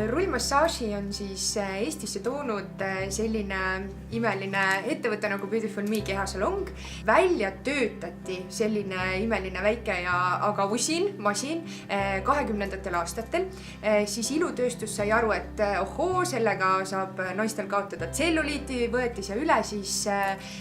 Rullmassaaži on siis Eestisse toonud selline imeline ettevõte nagu Beautiful Me kehasalong. Välja töötati selline imeline väike ja aga usin masin 20. aastatel. Siis ilutööstus sai aru, et ohoo, sellega saab naistel kaotada tselluliiti, võeti see üle siis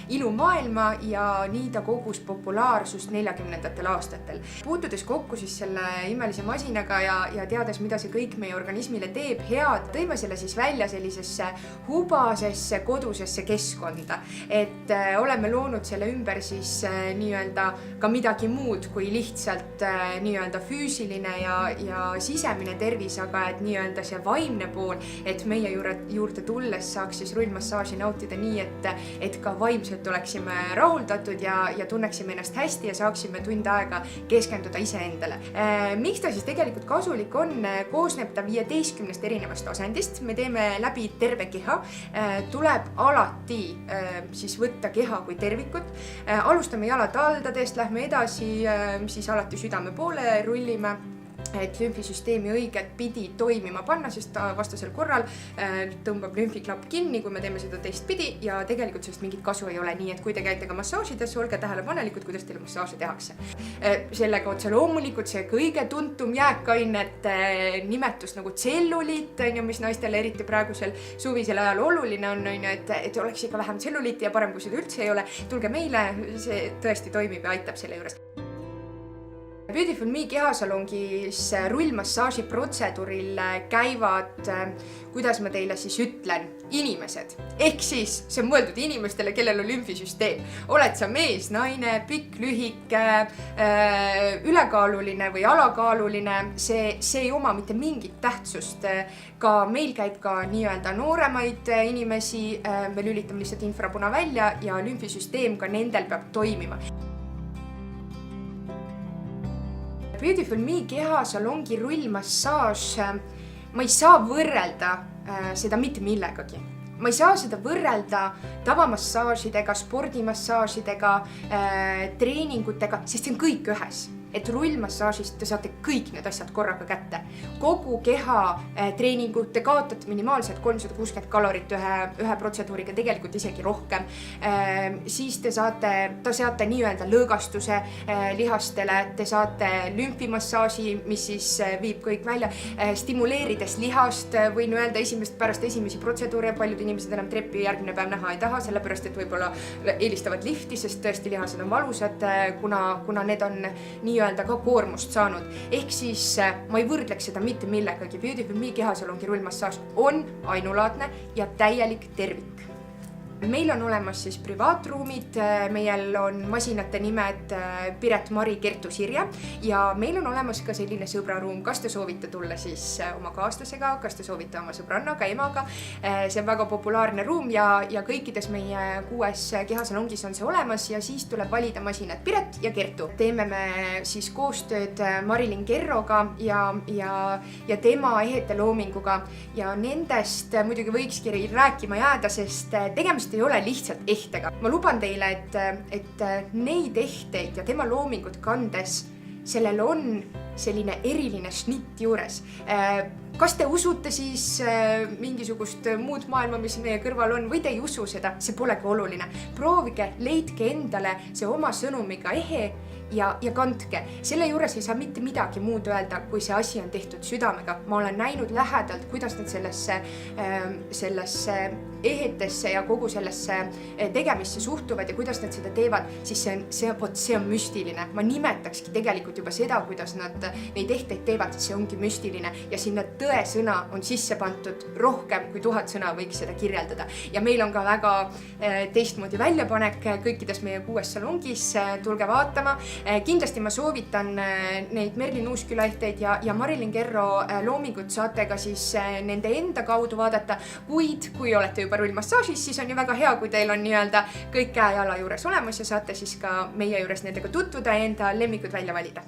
ilumaailma ja nii ta kogus populaarsust 40. aastatel. Puutudes kokku siis selle imelise masinaga ja teades, mida see kõik meie organismile teeb head, tõime selle siis välja sellisesse hubasesse kodusesse keskkonda, et oleme loonud selle ümber siis nii-öelda ka midagi muud kui lihtsalt nii-öelda füüsiline ja sisemine tervis, aga et nii-öelda see vaimne pool, et meie juurde tulles saaks siis rullmassaaži nautida nii, et ka vaimselt oleksime rahuldatud ja tunneksime ennast hästi ja saaksime tund aega keskenduda iseendale. Miks ta siis tegelikult kasulik on? Koosneb ta 15 erinevast asendist. Me teeme läbi terve keha. Tuleb alati siis võtta keha kui tervikut. Alustame jalataldadest, lähme edasi, siis alati südame poole rullime, et lümfisüsteemi õiget pidi toimima panna, sest vastasel korral tõmbab lümfiklapp kinni, kui me teeme seda teistpidi ja tegelikult sellest mingit kasu ei ole. Nii, et kui te käite ka massaažides, olge tähelepanelikud, kuidas teile massaaži tehakse. Sellega otse loomulikult see kõige tuntum jääkainete nimetus nagu tselluliit, mis naistele eriti praegusel suvisel ajal oluline on, et oleks ikka vähem tselluliiti ja parem, kui seda üldse ei ole. Tulge meile, see tõesti toimib ja aitab selle juures. Beautiful Me kehasalongis rullmassaaži protseduuril käivad, kuidas ma teile siis ütlen, inimesed. Ehk siis see on mõeldud inimestele, kellel on lümfisüsteem. Oled sa mees, naine, pikk, lühike, ülekaaluline või alakaaluline, see ei oma mitte mingit tähtsust. Ka meil käib ka nii-öelda nooremaid inimesi, me lülitame lihtsalt infrapuna välja ja lümfisüsteem ka nendel peab toimima. Beautiful Me kehasalongi rullmassaaž, ma ei saa võrrelda seda mitte millegagi. Ma ei saa seda võrrelda tavamassaažidega, spordimassaažidega, treeningutega, sest see on kõik ühes. Et rullmassaažist te saate kõik need asjad korraga kätte. Kogu keha treeningut te kaotate minimaalselt 360 kalorit ühe protseduuriga, tegelikult isegi rohkem. Siis te saate nii-öelda lõõgastuse lihastele, te saate lümfimassaaži, mis siis viib kõik välja, stimuleerides lihast, võin öelda pärast esimesi protseduure, paljud inimesed enam treppi järgmine päev näha ei taha, sellepärast et võib-olla eelistavad lifti, sest tõesti lihased on valusad, kuna need on nii-öelda ka koormust saanud. Ehk siis ma ei võrdleks seda mitte millegagi. Beautiful Me kehasalongi rullmassaaž on ainulaadne ja täielik tervik. Meil on olemas siis privaatruumid, meil on masinate nimed Piret, Mari, Kertu, Sirje ja meil on olemas ka selline sõbraruum, kas te soovite tulla siis oma kaaslasega, kas te soovite oma sõbrannaga, emaga. See on väga populaarne ruum ja kõikides meie 6 kehasalongis on see olemas ja siis tuleb valida masinad Piret ja Kertu. Teeme me siis koostööd Marilyn Kerroga ja tema ehete loominguga ja nendest muidugi võikski rääkima jääda, sest tegemist ei ole lihtsalt ehtega. Ma luban teile, et neid ehteid ja tema loomingut kandes sellel on selline eriline šnitt juures. Kas te usute siis mingisugust muud maailma, mis meie kõrval on, või te ei usu seda, see polegi oluline. Proovige, leidke endale see oma sõnumiga ehe ja kandke. Selle juures ei saa mitte midagi muud öelda, kui see asi on tehtud südamega. Ma olen näinud lähedalt, kuidas nad sellesse ehetesse ja kogu sellesse tegemisse suhtuvad ja kuidas nad seda teevad, siis see on müstiline. Ma nimetakski tegelikult juba seda, kuidas nad neid ehteid teevad, see ongi müstiline ja sinna tõesõna on sisse pantud rohkem kui 1000 sõna võiks seda kirjeldada. Ja meil on ka väga teistmoodi väljapanek kõikides meie 6 salongis, tulge vaatama. Kindlasti ma soovitan neid Merlin Uusküla ehteid ja Marilyn Kerro loomingut saate ka siis nende enda kaudu vaadata, kuid kui olete juba rullmassaažis, siis on ju väga hea, kui teil on nii-öelda kõik käe-jala juures olemas ja saate siis ka meie juures nendega tutvuda ja enda lemmikud välja valida.